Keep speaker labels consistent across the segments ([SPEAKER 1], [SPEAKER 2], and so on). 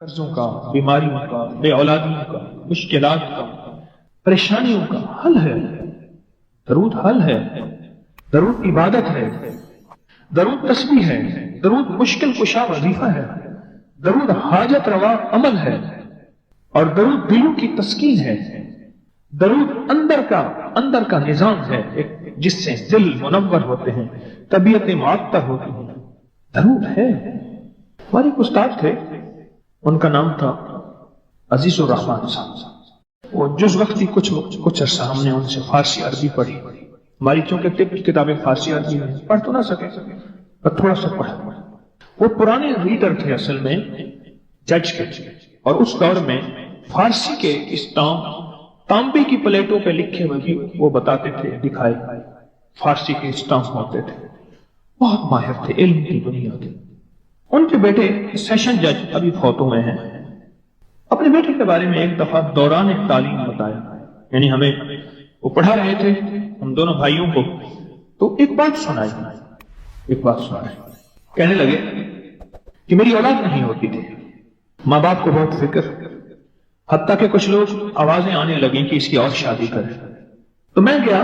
[SPEAKER 1] قرضوں کا، بیماریوں کا، بے اولادیوں کا، مشکلات کا، پریشانیوں کا حل ہے۔ درود حل ہے، درود عبادت ہے، درود تسبیح ہے، درود مشکل کشا وظیفہ ہے، درود حاجت روا عمل ہے، اور درود دلوں کی تسکین ہے۔ درود اندر کا نظام ہے جس سے دل منور ہوتے ہیں، طبیعتیں معطر ہوتی ہیں۔ درود ہے۔ ہمارے ایک استاد تھے، ان کا نام تھا عزیز الرحمان صاحب۔ وہ جز وقتی کچھ عرصہ ہم نے ان سے فارسی عربی پڑھی۔ ہماری چونکہ طب کی کتابیں فارسی عربی میں پڑھ تو نہ سکے پر تھوڑا سا پڑھا۔ وہ پرانے ریڈر تھے اصل میں جج کے، اور اس دور میں فارسی کے تانبے کی پلیٹوں پہ لکھے ہوئے بھی وہ بتاتے تھے، دکھائے فارسی کے اسٹامپ ہوتے تھے۔ بہت ماہر تھے علم کی دنیا کے۔ ان کے بیٹے سیشن جج ابھی فوت ہوئے ہیں۔ اپنے بیٹے کے بارے میں ایک دفعہ دوران تعلیم بتایا، یعنی ہمیں وہ پڑھا رہے تھے ہم دونوں بھائیوں کو، تو ایک بات سنائی۔ کہنے لگے کہ میری اولاد نہیں ہوتی تھی، ماں باپ کو بہت فکر، حتیٰ کہ کچھ لوگ آوازیں آنے لگیں کہ اس کی اور شادی کرے۔ تو میں گیا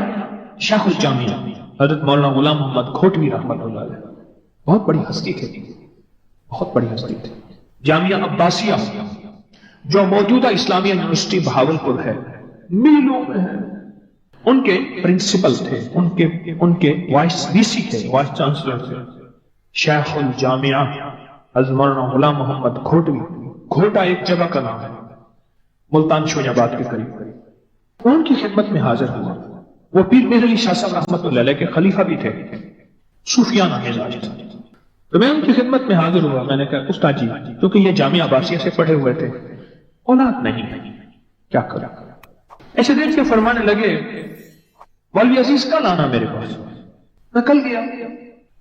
[SPEAKER 1] شیخ الجامعہ حضرت مولانا غلام محمد کھوٹوی رحمۃ اللہ علیہ، بہت بڑی ہستی تھی، بہت بڑی ہستی تھی۔ جامعہ عباسیہ جو موجودہ اسلامیہ یونیورسٹی بہاولپور ہے، میلوں میں ہے، ان کے پرنسپل تھے، ان کے وائس وی سی تھے، وائس چانسلر تھے شیخ الجامعہ حضرت مولانا غلام محمد کھوٹوی۔ کھوٹا ایک جگہ کا نام ہے ملتان شوج آباد کے قریب۔ ان کی خدمت میں حاضر ہوا۔ وہ پیر میر علی شاہ صاحب رحمۃ اللہ علیہ کے خلیفہ بھی تھے، صوفیانہ مزاج تھا۔ تو میں ان کی خدمت میں حاضر ہوا۔ میں نے کہا استاد جی، کیونکہ یہ جامعہ عباسیہ سے پڑھے ہوئے تھے، اولاد نہیں ہے، کیا کرا؟ ایسے دیکھ کے فرمانے لگے مولوی عزیز کل آنا میرے پاس۔ میں کل گیا۔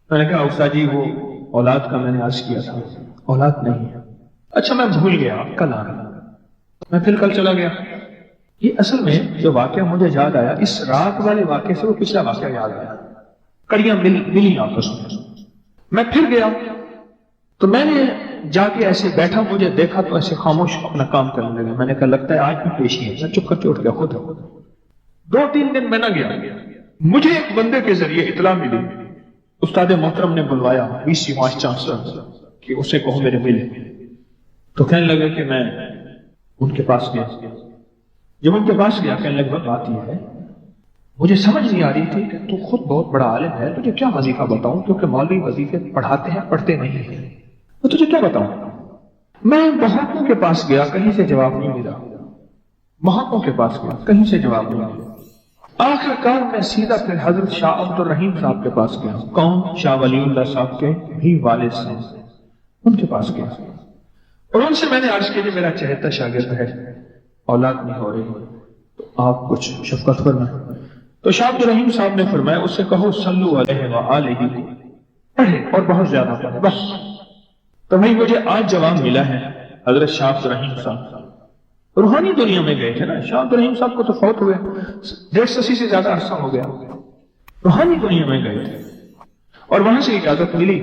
[SPEAKER 1] میں نے کہا استاد جی وہ اولاد کا میں نے عرض کیا تھا، اولاد نہیں ہے۔ اچھا میں بھول گیا، کل آنا۔ میں پھر کل چلا گیا۔ یہ اصل میں جو واقعہ مجھے یاد آیا، اس رات والے واقعے سے وہ پچھلا واقعہ یاد آیا، کڑیاں ملی آپس میں۔ میں پھر گیا تو میں نے جا کے ایسے بیٹھا، مجھے دیکھا تو ایسے خاموش اپنا کام کرنے لگا۔ میں نے کہا لگتا ہے آج بھی پیشی ہے۔ میں چپ کر کے اٹھ گیا خود۔ 2-3 دن میں نہ گیا۔ مجھے ایک بندے کے ذریعے اطلاع ملی، استاد محترم نے بلوایا وی سی وائس چانسلر کہ اسے کہو میرے ملے۔ تو کہنے لگا کہ میں ان کے پاس گیا۔ جب ان کے پاس گیا کہنے لگا بات یہ ہے، مجھے سمجھ نہیں آ رہی تھی کہ تو خود بہت بڑا عالم ہے، تجھے کیا وظیفہ بتاؤں، کیونکہ مولوی وظیفے پڑھاتے ہیں پڑھتے نہیں ہیں، تو تجھے کیا بتاؤں؟ میں محققوں کے پاس گیا، کہیں سے جواب نہیں ملا۔ محققوں کے پاس گیا، کہیں سے جواب نہیں ملا۔ آخر کار میں سیدھا پھر حضرت شاہ عبد الرحیم صاحب کے پاس گیا۔ کون؟ شاہ ولی اللہ صاحب کے بھی والد سے، ان کے پاس گیا اور ان سے میں نے عرض کیا کہ میرا چہتا شاگرد ہے، اولاد نہیں ہو رہی، تو آپ کچھ شفقت فرمائیں۔ تو شاہ عبد الرحیم صاحب نے فرمایا اس سے کہو صلو علیہ وآلہ، پڑھے اور بہت زیادہ پڑھے بس۔ تو بھائی مجھے آج جواب ملا ہے، حضرت شاہ عبد الرحیم صاحب روحانی دنیا میں گئے تھے نا، شاہ عبد الرحیم صاحب کو تو فوت ہوئے 150 سے زیادہ عرصہ ہو گیا، روحانی دنیا میں گئے تھے اور وہاں سے اجازت ملی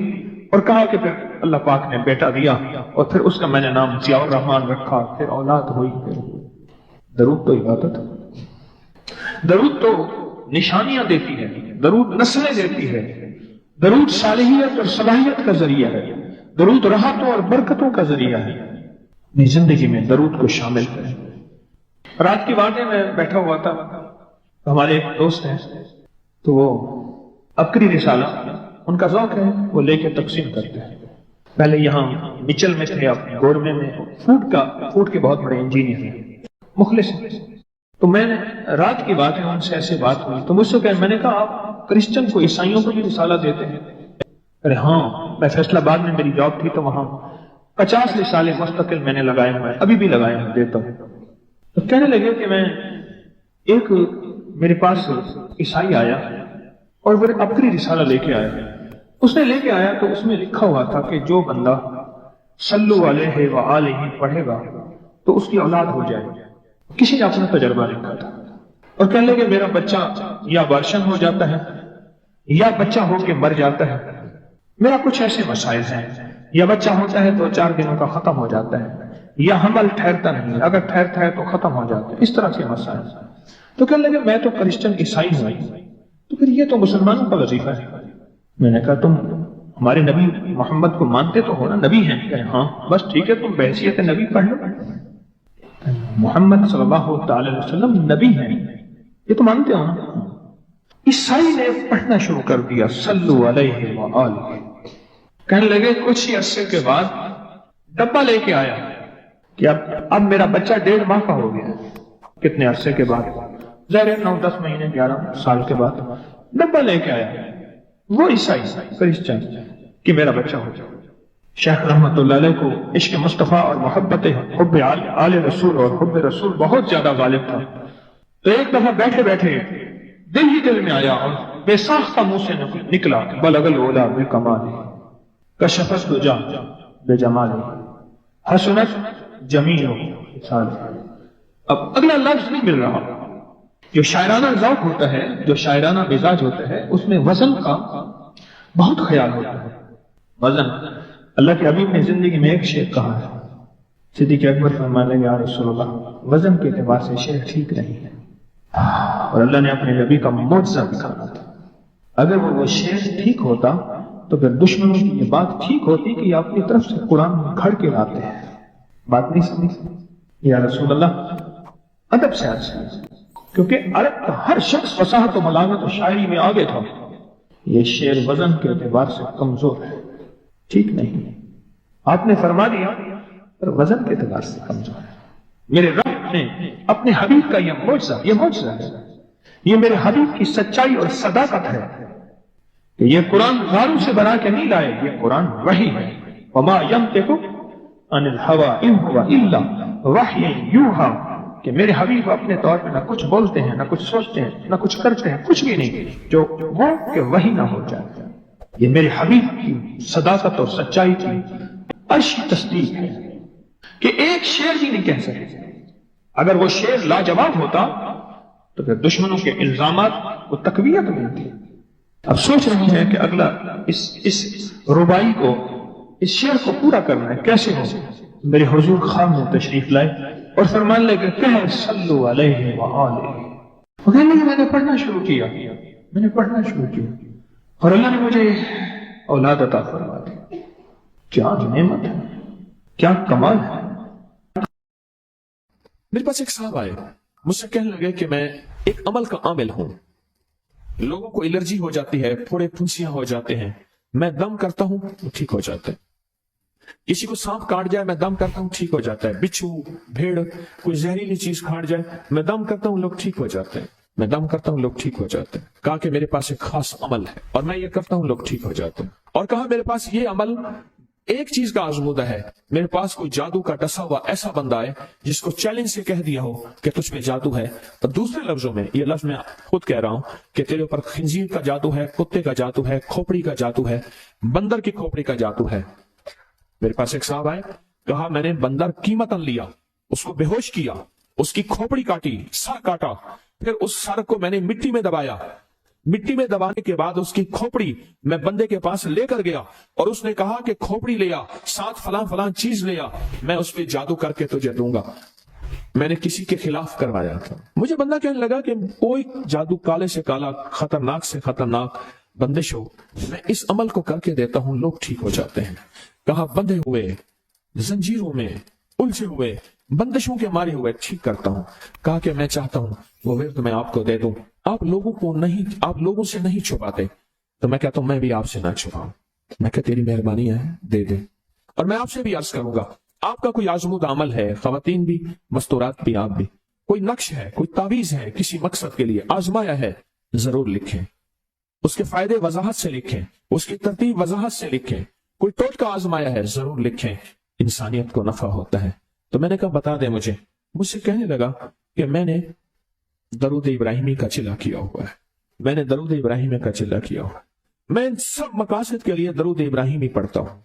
[SPEAKER 1] اور کہا کہ پھر اللہ پاک نے بیٹا دیا اور پھر اس کا میں نے نام ضیاء الرحمان رکھا، پھر اولاد ہوئی۔ پھر درود تو عبادت ہے، درود تو نشانیاں دیتی ہے، درود نسلیں دیتی ہے، درود صالحیت اور صلاحیت کا ذریعہ ہے، درود راحتوں اور برکتوں کا ذریعہ ہے۔ اپنی زندگی میں درود کو شامل کریں۔ رات کی باتیں میں بیٹھا ہوا تھا، ہمارے ایک دوست ہیں تو وہ عبقری رسالہ ان کا ذوق ہے، وہ لے کے تقسیم کرتے ہیں۔ پہلے یہاں مچل میں تھے، اب گورمے میں فوڈ کے بہت بڑے انجینئر ہیں، مخلص ہیں۔ تو میں نے رات کی بات ہے ان سے ایسے بات ہوئی تو مجھ سے کہا، میں نے کہا آپ کرسچن کو عیسائیوں کو بھی رسالہ دیتے ہیں؟ ارے ہاں، میں فیصلہ باد میں میری جاب تھی تو وہاں 50 رسالے مستقل میں نے لگائے ہوئے ہیں، ابھی بھی لگائے ہوئے دیتا ہوں۔ تو کہنے لگے کہ میں ایک میرے پاس عیسائی آیا اور وہ عبقری رسالہ لے کے آیا۔ اس نے لے کے آیا تو اس میں لکھا ہوا تھا کہ جو بندہ صلو علیہ وآلہ پڑھے گا تو اس کی اولاد ہو جائے گی۔ کسی نے اپنا تجربہ لکھا تھا اور کہنے لگے میرا بچہ یا وارشن ہو جاتا ہے یا بچہ ہو کے مر جاتا ہے، میرا کچھ ایسے مسائل ہیں، یا بچہ ہوتا ہے تو 4 دنوں کا ختم ہو جاتا ہے، یا حمل ٹھہرتا نہیں، اگر ٹھہرتا ہے تو ختم ہو جاتا ہے، اس طرح کے مسائل۔ تو کہنے لگے میں تو کرسچن عیسائی ہوں، تو پھر یہ تو مسلمانوں کا وظیفہ ہے۔ میں نے کہا تم ہمارے نبی محمد کو مانتے تو ہو نا، نبی ہیں؟ کہ ہاں، بس ٹھیک ہے، تم بحیثیت نبی پڑھ لو، محمد صلی اللہ تعالی علیہ وسلم نبی ہیں، یہ تو مانتے ہو نا۔ عیسائی نے پڑھنا شروع کر دیا صلو علیہ وآلہ۔ کہنے لگے کچھ ہی عرصے کے بعد ڈبہ لے کے آیا کہ اب میرا بچہ 1.5 ماہ کا ہو گیا۔ کتنے عرصے کے بعد؟ ظاہر 9-10 مہینے 11 سال کے بعد ڈبہ لے کے آیا وہ عیسائی کرسچن کہ میرا بچہ ہو جائے۔ شیخ رحمت اللہ علیہ کو عشق مصطفیٰ اور محبت حب آل رسول اور حب رسول بہت زیادہ غالب تھا۔ تو ایک دفعہ بیٹھے بیٹھے دل ہی دل میں آیا اور بے ساختہ منہ سے نکلا بلغ العلا بکمال کشف الدجی بجمال حسنت جمیع خصال۔ اب اگلا لفظ نہیں مل رہا۔ جو شاعرانہ ذوق ہوتا ہے، جو شاعرانہ مزاج ہوتا ہے، اس میں وزن کا بہت خیال ہوتا ہے۔ وزن، اللہ کے حبیب نے زندگی میں ایک شعر کہا ہے، صدیق اکبر فرمانے لگے یا رسول اللہ وزن کے اعتبار سے شعر ٹھیک نہیں ہے، اور اللہ نے اپنے نبی کا معجزہ دکھانا تھا۔ اگر وہ شعر ٹھیک ہوتا تو پھر دشمنوں کی یہ بات ٹھیک ہوتی کہ یہ اپنی طرف سے قرآن گھڑ کے لاتے ہیں۔ بات نہیں سمجھ یا رسول اللہ؟ ادب سے عرض ہے، کیونکہ عرب کا ہر شخص فصاحت و بلاغت و شاعری میں آگے تھا۔ یہ شعر وزن کے اعتبار سے کمزور ہے، ٹھیک نہیں ہے۔ آپ نے فرما دیا پر وزن کے اعتبار سے کمزور ہے۔ میرے رب نے اپنے حبیب کا یہ معجزہ ہے، یہ میرے حبیب کی سچائی اور صداقت ہے کہ یہ قرآن غاروں سے بنا کے نہیں لائے، یہ قرآن وحی ہے۔ وما ينطق عن الهوى ان هو الا وحی یوحی، کہ میرے حبیب اپنے طور پہ نہ کچھ بولتے ہیں، نہ کچھ سوچتے ہیں، نہ کچھ کرتے ہیں، کچھ بھی نہیں، جو وہ کہ وحی نہ ہو جائے۔ یہ میرے حبیب کی صداقت اور سچائی کی عرشی تصدیق ہے کہ ایک شعر بھی نہیں کہہ سکے۔ اگر وہ شعر لاجواب ہوتا تو پھر دشمنوں کے الزامات کو تقویت ملتی۔ اب سوچ رہے ہیں کہ اگلا اس ربائی کو، اس شعر کو پورا کرنا ہے، کیسے ہو؟ میرے حضور خواب میں تشریف لائے اور فرمان لے کے کہ صلو علیہ وآلہ۔ وہ کہنے لگے میں نے پڑھنا شروع کیا اور اللہ نے مجھے اولاد عطا فرما دی۔ کیا نعمت ہے، کیا کمال ہے۔
[SPEAKER 2] میرے پاس ایک صاحب آئے، مجھ سے کہنے لگے کہ میں ایک عمل کا عامل ہوں، لوگوں کو الرجی ہو جاتی ہے، پھوڑے پھنسیاں ہو جاتے ہیں، میں دم کرتا ہوں وہ ٹھیک ہو جاتا ہے۔ کسی کو سانپ کاٹ جائے میں دم کرتا ہوں ٹھیک ہو جاتا ہے۔ بچھو، بھیڑ، کوئی زہریلی چیز کاٹ جائے میں دم کرتا ہوں لوگ ٹھیک ہو جاتے ہیں، میں دم کرتا ہوں لوگ ٹھیک ہو جاتے ہیں۔ کہا کہ میرے پاس ایک خاص عمل ہے اور میں یہ کرتا ہوں لوگ ٹھیک ہو جاتے ہیں۔ اور کہا میرے پاس یہ عمل ایک چیز کا آزمودہ ہے، میرے پاس کوئی جادو کا ڈسا ہوا ایسا بندہ ہے جس کو چیلنج سے کہہ دیا ہو کہ تجھ پہ جادو ہے، اور دوسرے لفظوں میں یہ لفظ میں خود کہہ رہا ہوں کہ تیرے اوپر خنزیر کا جادو ہے، کتے کا جادو ہے، کھوپڑی کا جادو ہے، بندر کی کھوپڑی کا جادو ہے۔ میرے پاس ایک صاحب آئے، کہا میں نے بندر قیمتاً لیا، اس کو بے ہوش کیا، اس کی کھوپڑی کاٹی، سر کاٹا، پھر اس سر کو میں نے مٹی میں دبایا، مٹی میں دبانے کے بعد اس کی کھوپڑی میں بندے کے پاس لے کر گیا اور اس نے کہا کہ کھوپڑی لیا، ساتھ فلاں فلاں چیز لیا، میں اس پہ جادو کر کے تجھے دوں گا۔ میں نے کسی کے خلاف کروایا تھا۔ مجھے بندہ کہنے لگا کہ کوئی جادو کالے سے کالا، خطرناک سے خطرناک بندش ہو، میں اس عمل کو کر کے دیتا ہوں لوگ ٹھیک ہو جاتے ہیں۔ کہا بندھے ہوئے، زنجیروں میں الجھے ہوئے، بندشوں کے مارے ہوئے ٹھیک کرتا ہوں۔ کہا کہ میں چاہتا ہوں وہ ورد میں آپ کو دے دوں، آپ لوگوں سے نہیں چھپاتے، تو میں کہتا ہوں میں بھی آپ سے نہ چھپاؤں، میں کہ تیری مہربانی ہے دے دے۔ اور میں آپ سے بھی عرض کروں گا، آپ کا کوئی آزمودہ عمل ہے، خواتین بھی، مستورات بھی، آپ بھی، کوئی نقش ہے، کوئی تعویذ ہے، کسی مقصد کے لیے آزمایا ہے، ضرور لکھیں، اس کے فائدے وضاحت سے لکھیں، اس کی ترتیب وضاحت سے لکھیں، کوئی ٹوٹکا آزمایا ہے ضرور لکھیں، انسانیت کو نفع ہوتا ہے۔ تو میں نے کہا بتا دیں مجھ سے کہنے لگا کہ میں نے درود ابراہیمی کا چلا کیا ہوا ہے، میں نے درود ابراہیمی کا چلا کیا ہوا ہے، میں ان سب مقاصد کے لیے درود ابراہیمی پڑھتا ہوں،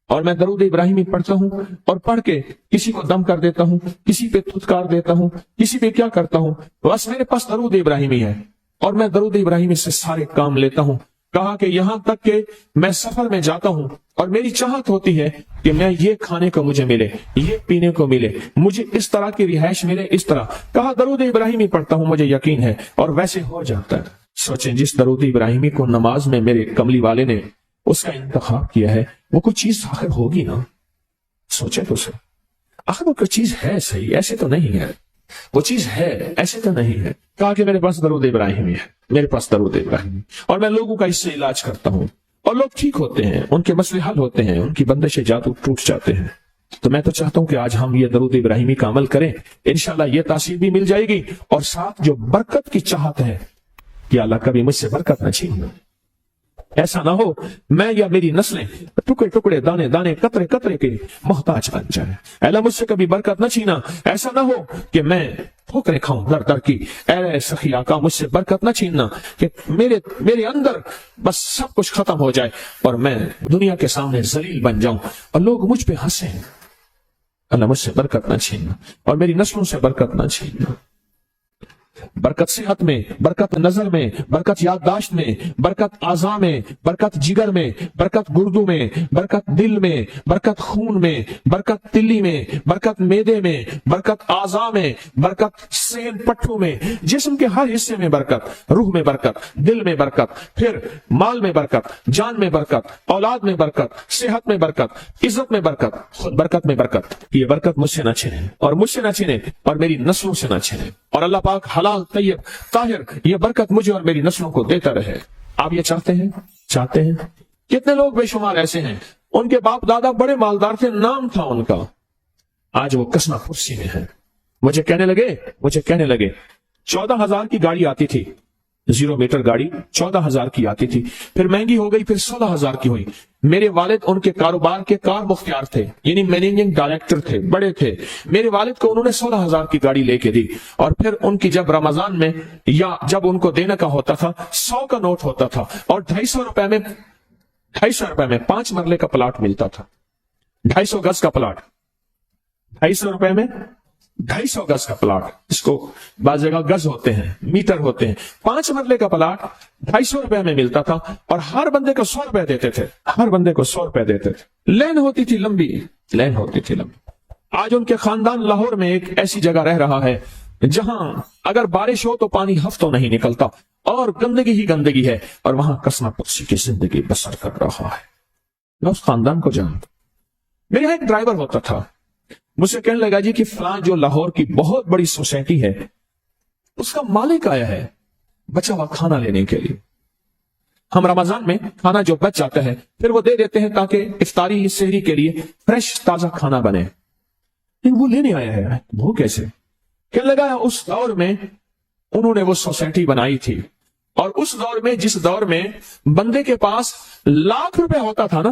[SPEAKER 2] اور میں درود ابراہیمی پڑھتا ہوں اور پڑھ کے کسی کو دم کر دیتا ہوں، کسی پہ تھتکار دیتا ہوں، کسی پہ کیا کرتا ہوں، بس میرے پاس درود ابراہیمی ہے اور میں درود ابراہیمی سے سارے کام لیتا ہوں۔ کہا کہ یہاں تک کہ میں سفر میں جاتا ہوں اور میری چاہت ہوتی ہے کہ میں یہ کھانے کو مجھے ملے, یہ پینے کو ملے, مجھے اس طرح کی رہائش ملے, اس طرح. کہا درود ابراہیمی پڑھتا ہوں, مجھے یقین ہے, اور ویسے ہو جاتا ہے. سوچیں جس درود ابراہیمی کو نماز میں میرے کملی والے نے اس کا انتخاب کیا ہے, وہ کوئی چیز آخر ہوگی نا. سوچیں تو صحیح, آخر وہ کوئی چیز ہے صحیح, ایسے تو نہیں ہے, وہ چیز ہے ایسے تو نہیں ہے. کہا کہ میرے پاس درود ابراہیمی ہے, میرے پاس درود ابراہیمی, اور میں لوگوں کا اس سے علاج کرتا ہوں, اور لوگ ٹھیک ہوتے ہیں, ان کے مسئلے حل ہوتے ہیں, ان کی بندشیں جادو ٹوٹ جاتے ہیں. تو میں تو چاہتا ہوں کہ آج ہم یہ درود ابراہیمی کا عمل کریں, انشاءاللہ یہ تاثیر بھی مل جائے گی, اور ساتھ جو برکت کی چاہت ہے کہ اللہ کبھی مجھ سے برکت نہ چھین. ایسا نہ ہو میں یا میری نسلیں ٹکڑے ٹکڑے دانے دانے قطرے قطرے کے محتاج بن جائیں. اے اللہ مجھ سے کبھی برکت نہ چھینا. ایسا نہ ہو کہ میں ٹھوکریں کھاؤں در در کی. اے سخی آقا مجھ سے برکت نہ چھیننا کہ میرے اندر بس سب کچھ ختم ہو جائے اور میں دنیا کے سامنے ذلیل بن جاؤں اور لوگ مجھ پہ ہنسیں. اللہ مجھ سے برکت نہ چھیننا اور میری نسلوں سے برکت نہ چھیننا. برکت صحت میں, برکت نظر میں, برکت یادداشت میں, برکت اعضاء میں, برکت جگر میں, برکت گردوں میں, برکت دل میں, برکت خون میں, برکت تلی میں, برکت معدے میں, برکت اعضاء میں, برکت سین پٹھوں میں, جسم کے ہر حصے میں برکت, روح میں برکت, دل میں برکت, پھر مال میں برکت, جان میں برکت, اولاد میں برکت, صحت میں برکت, عزت میں برکت, خود برکت میں برکت. یہ برکت مجھ سے نہ چھنے اور مجھ سے نہ چھنے اور میری نسلوں سے نہ چھنے, اور اللہ پاک حلال طیب طاہر یہ برکت مجھے اور میری نسلوں کو دیتا رہے. آپ یہ چاہتے ہیں؟ چاہتے ہیں؟ کتنے لوگ بے شمار ایسے ہیں ان کے باپ دادا بڑے مالدار تھے, نام تھا ان کا, آج وہ کسنا کرسی میں ہے. مجھے کہنے لگے 14,000 کی گاڑی آتی تھی, 0 میٹر گاڑی 14,000 کی آتی تھی, پھر مہنگی ہو گئی, پھر 16,000 کی ہوئی. میرے والد ان کے کاروبار کے کار مختار تھے, یعنی مینیجنگ ڈائریکٹر تھے, بڑے تھے. میرے والد کو انہوں نے 16,000 کی گاڑی لے کے دی, اور پھر ان کی جب رمضان میں یا جب ان کو دینے کا ہوتا تھا 100 کا نوٹ ہوتا تھا, اور 250 روپے میں 5 مرلے کا پلاٹ ملتا تھا. 250 گز کا پلاٹ, 250 روپے میں 250 گز کا پلاٹ, اس کو بعض جگہ گز ہوتے ہیں, میٹر ہوتے ہیں. 5 مرلے کا پلاٹ 250 روپے میں ملتا تھا, اور ہر بندے کو 100 روپے دیتے تھے, ہر بندے کو 100 روپے دیتے تھے. لین ہوتی تھی لمبی, لین ہوتی تھی لمبی. آج ان کے خاندان لاہور میں ایک ایسی جگہ رہ رہا ہے جہاں اگر بارش ہو تو پانی ہفتوں نہیں نکلتا, اور گندگی ہی گندگی ہے, اور وہاں کسنا پرسی کی زندگی بسر کر رہا ہے. میں اس خاندان کو جانتا. میرے یہاں ایک ڈرائیور ہوتا تھا, مجھ سے کہنے لگا جی کہ فلاں جو لاہور کی بہت بڑی سوسائٹی ہے اس کا مالک آیا ہے بچا ہوا کھانا لینے کے لیے. ہم رمضان میں کھانا جو بچ جاتا ہے پھر وہ دے دیتے ہیں تاکہ افطاری سحری کے لیے فریش تازہ کھانا بنے. لیکن وہ لینے آیا ہے, وہ کیسے؟ کہنے لگا اس دور میں انہوں نے وہ سوسائٹی بنائی تھی, اور اس دور میں جس دور میں بندے کے پاس لاکھ روپے ہوتا تھا نا,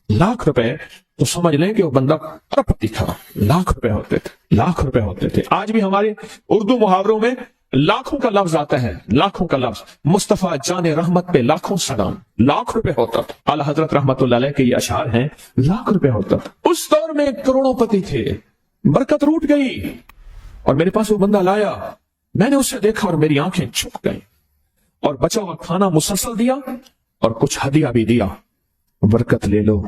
[SPEAKER 2] لاکھ روپے, تو سمجھ لیں کہ وہ بندہ اربپتی تھا. لاکھ روپے ہوتے تھے, لاکھ روپے ہوتے تھے. آج بھی ہمارے اردو محاوروں میں لاکھوں کا لفظ آتا ہے, لاکھوں کا لفظ. مصطفیٰ جان رحمت پہ لاکھوں سلام. لاکھ روپے ہوتا تھا. اعلی حضرت رحمت اللہ علیہ کے یہ اشعار ہیں, لاکھ روپے ہوتا تھا. اس دور میں کروڑوں پتی تھے, برکت روٹ گئی, اور میرے پاس وہ بندہ لایا. میں نے اسے دیکھا اور میری آنکھیں چھپ گئیں, اور بچا ہوا کھانا مسلسل دیا اور کچھ ہدیہ بھی دیا. برکت لے لو.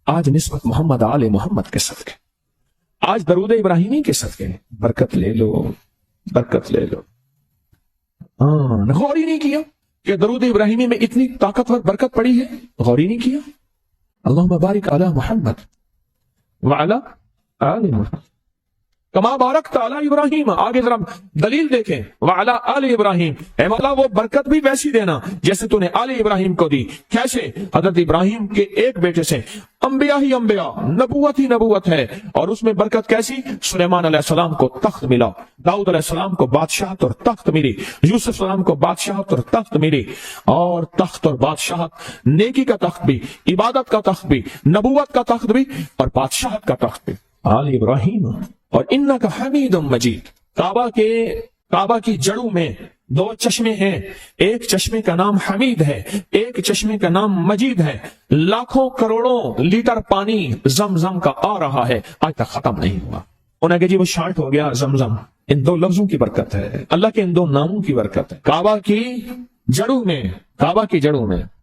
[SPEAKER 2] آج نسبت محمد آل محمد کے صدقے, آج درود ابراہیمی کے صدقے برکت لے لو, برکت لے لو. غور ہی نہیں کیا کہ درود ابراہیمی میں اتنی طاقتور برکت پڑی ہے, غور ہی نہیں کیا. اللہم بارک علی محمد وعلی آل محمد کما بارکت علی ابراہیم. آگے ذرا دلیل دیکھیں, وعلی آل ابراہیم. اے مولا وہ برکت بھی ویسی دینا جیسے تو نے آل ابراہیم کو دی. کیسے؟ حضرت ابراہیم کے ایک بیٹے سے انبیاء ہی انبیاء, نبوت ہی نبوت ہے, اور اس میں برکت کیسی؟ سلیمان علیہ السلام کو تخت ملا, داؤد علیہ السلام کو بادشاہت اور تخت ملی, یوسف السلام کو بادشاہت اور تخت ملی. اور تخت اور بادشاہت, نیکی کا تخت بھی, عبادت کا تخت بھی, نبوت کا تخت بھی, اور بادشاہت کا تخت بھی. آل ابراہیم. اور انک حمید مجید. کعبہ کی جڑوں میں 2 چشمے ہیں, ایک چشمے کا نام حمید ہے, ایک چشمے کا نام مجید ہے. لاکھوں کروڑوں لیٹر پانی زمزم کا آ رہا ہے, آج تک ختم نہیں ہوا. انہیں کہ جی وہ شارٹ ہو گیا زمزم. ان 2 لفظوں کی برکت ہے, اللہ کے ان 2 ناموں کی برکت ہے. کعبہ کی جڑوں میں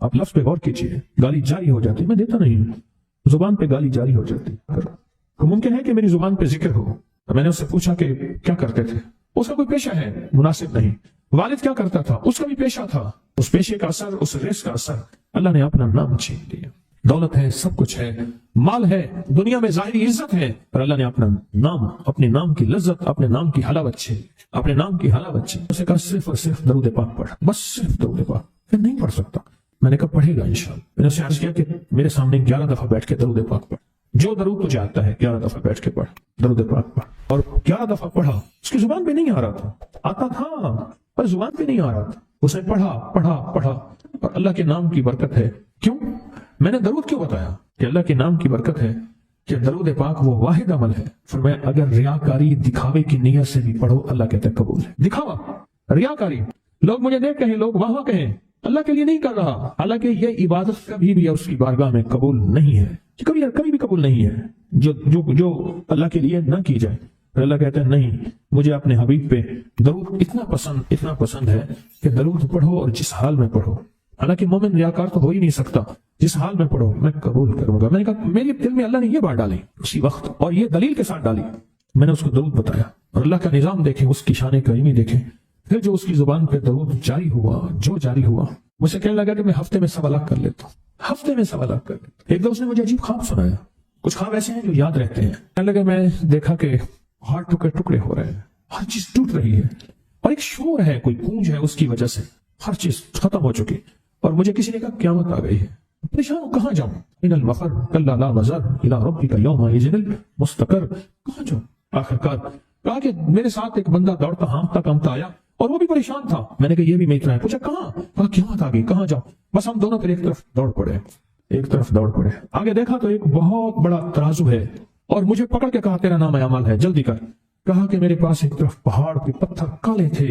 [SPEAKER 1] آپ لفظ پہ غور کیجیے، گالی جاری ہو جاتی، میں دیتا نہیں ہوں، زبان پہ گالی جاری ہو جاتی۔ تو ممکن ہے کہ میری زبان پہ ذکر ہو، میں نے اس سے پوچھا کہ کیا کرتے تھے، اس کا کوئی پیشہ ہے مناسب نہیں۔ والد کیا کرتا تھا، اس کا بھی پیشہ تھا، اس پیشے کا اثر، اس رزق کا اثر، اللہ نے اپنا نام چھین لیا۔ دولت ہے، سب کچھ ہے، مال ہے، دنیا میں ظاہری عزت ہے، پر اللہ نے اپنا نام، اپنے نام کی لذت، اپنے نام کی حلاوت چھین لی، اپنے نام کی حلاوت چھین لی۔ اسے کہا صرف اور صرف درود پاک پڑھ، بس صرف درود پاک۔ پھر نہیں پڑھ سکتا، میں نے کہا پڑھے گا انشاءاللہ۔ میں نے اسے عرض کیا کہ میرے سامنے 11 دفعہ بیٹھ کے درود پاک پڑھ، جو درود تجھے آتا ہے 11 دفعہ بیٹھ کے پڑھ، درود پاک پڑھ۔ اور 11 دفعہ پڑھا، اس کی زبان پہ نہیں آ رہا تھا، آتا تھا پر زبان پہ نہیں آ رہا تھا، اسے پڑھا پڑھا پڑھا، اور اللہ کے نام کی برکت ہے۔ کیوں میں نے درود کیوں بتایا کہ اللہ کے نام کی برکت ہے کہ درود پاک وہ واحد عمل ہے، فرمایا اگر ریاکاری، دکھاوے کی نیت سے بھی پڑھو، اللہ کہتا ہے قبول ہے۔ دکھاوا، ریاکاری، لوگ مجھے دیکھ کہیں، لوگ وہاں کہیں، اللہ کے لیے نہیں کر رہا، حالانکہ یہ عبادت کبھی بھی اس کی بارگاہ میں قبول نہیں ہے، کبھی بھی قبول نہیں ہے جو اللہ کے لیے نہ کی جائے۔ اللہ کہتا ہے نہیں، مجھے اپنے حبیب پہ درود اتنا پسند ہے کہ درود پڑھو اور جس حال میں پڑھو، حالانکہ مومن ریاکار تو ہو ہی نہیں سکتا، جس حال میں پڑھو میں قبول کروں گا۔ میں نے کہا میرے دل میں اللہ نے یہ بات ڈالی اسی وقت، اور یہ دلیل کے ساتھ ڈالی، میں نے اس کو درود بتایا، اور اللہ کا نظام دیکھیں، اس کی شان کریمی دیکھیں۔ پھر جو اس کی زبان پہ درود جاری ہوا، مجھے کہنے لگا کہ میں ہفتے میں 1.25 لاکھ کر لیتا ہوں، ہفتے میں 1.25 لاکھ کر لیتا ہوں۔ ایک دو اس نے مجھے عجیب خواب سنایا، کچھ خواب ایسے ہیں جو یاد رہتے ہیں۔ کہنے لگا میں دیکھا کہ ہاتھ ٹکڑے ہو رہے ہیں، ہر چیز ٹوٹ رہی ہے، اور ایک شور ہے، کوئی گونج ہے، اس کی وجہ سے ہر چیز ختم ہو چکی، اور مجھے کسی نے کہا قیامت آ گئی ہے، پریشان ہوں کہاں جاؤں، ان المفر کلا لا وزر الى ربک یومئذ المستقر، کہاں جاؤں؟ آخرکار کہا کہ میرے ساتھ ایک بندہ دوڑتا ہانپتا کامتا آیا، اور وہ بھی پریشان تھا۔ میں نے کہا یہ بھی میں اتنا ہے، پوچھا کہاں؟ کہا قیامت آ گئی، کہاں جاؤں؟ بس ہم دونوں پھر ایک طرف دوڑ پڑے، آگے دیکھا تو ایک بہت بڑا ترازو ہے، اور مجھے پکڑ کے کہا تیرا نام اعمال ہے، جلدی کر۔ کہا کہ میرے پاس ایک طرف پہاڑ کے پتھر کالے تھے،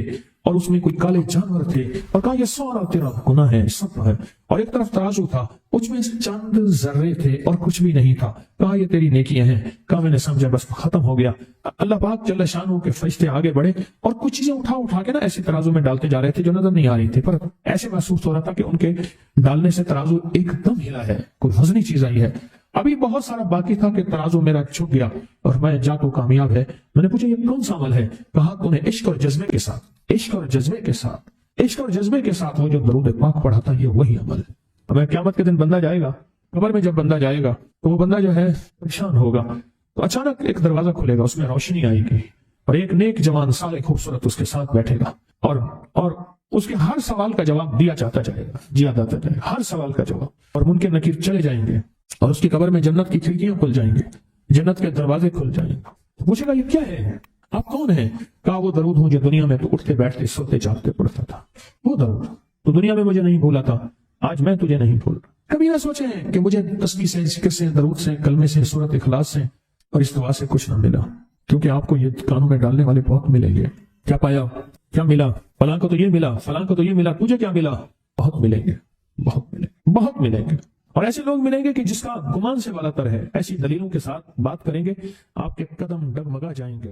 [SPEAKER 1] اور اس میں کوئی کالے جانور تھے، اور کہا یہ سارا تیرا گناہ ہے، سب ہے، اور ایک طرف ترازو تھا، اس میں چند ذرے تھے اور کچھ بھی نہیں تھا، کہا یہ تیری نیکیاں ہیں۔ کہا میں نے سمجھا بس ختم ہو گیا۔ اللہ پاک جل شانہ کے فرشتے آگے بڑھے، اور کچھ چیزیں اٹھا کے نا ایسے ترازو میں ڈالتے جا رہے تھے جو نظر نہیں آ رہی تھی، پر ایسے محسوس ہو رہا تھا کہ ان کے ڈالنے سے ترازو ایک دم ہلا ہے، کوئی وزنی چیز آئی ہے۔ ابھی بہت سارا باقی تھا کہ ترازو میرا چھپ گیا، اور میں جا تو کامیاب ہے۔ میں نے پوچھا یہ کون سا عمل ہے؟ کہا تو نے عشق اور جذبے کے ساتھ وہ جو درود پاک پڑھا تھا، یہ وہی عمل ہے۔ اب قیامت کے دن بندہ جائے گا قبر میں، جب بندہ جائے گا تو وہ بندہ جو ہے پریشان ہوگا، تو اچانک ایک دروازہ کھلے گا، اس میں روشنی آئے گی، اور ایک نیک جوان سارے خوبصورت اس کے ساتھ بیٹھے گا، اور اس کے ہر سوال کا جواب دیا جاتا جائے گا، ہر سوال کا جواب، اور منکر نکیر چلے جائیں گے، اور اس کی قبر میں جنت کی کھڑکیاں کھل جائیں گے، جنت کے دروازے کھل جائیں گے۔ پوچھے گا یہ کیا ہے، آپ کون ہیں؟ کہا وہ درود ہوں جو دنیا میں تو اٹھتے بیٹھتے سوتے جاگتے پڑھتا تھا، وہ درود تو دنیا میں مجھے نہیں بھولا تھا، آج میں تجھے نہیں بھول رہا۔ کبھی نہ سوچیں کہ مجھے تسبیح سے، ذکر سے، درود سے، کلمے سے، سورۃ اخلاص سے اور اس دعا سے کچھ نہ ملا، کیونکہ آپ کو یہ کانوں میں ڈالنے والے بہت ملیں گے۔ کیا پایا، کیا ملا؟ فلاں کو تو یہ ملا، فلاں کو تو یہ ملا، تجھے کیا ملا؟ بہت ملیں گے، اور ایسے لوگ ملیں گے کہ جس کا گمان سے والا تر ہے۔ ایسی دلیلوں کے ساتھ بات کریں گے، آپ کے قدم ڈگمگا جائیں گے۔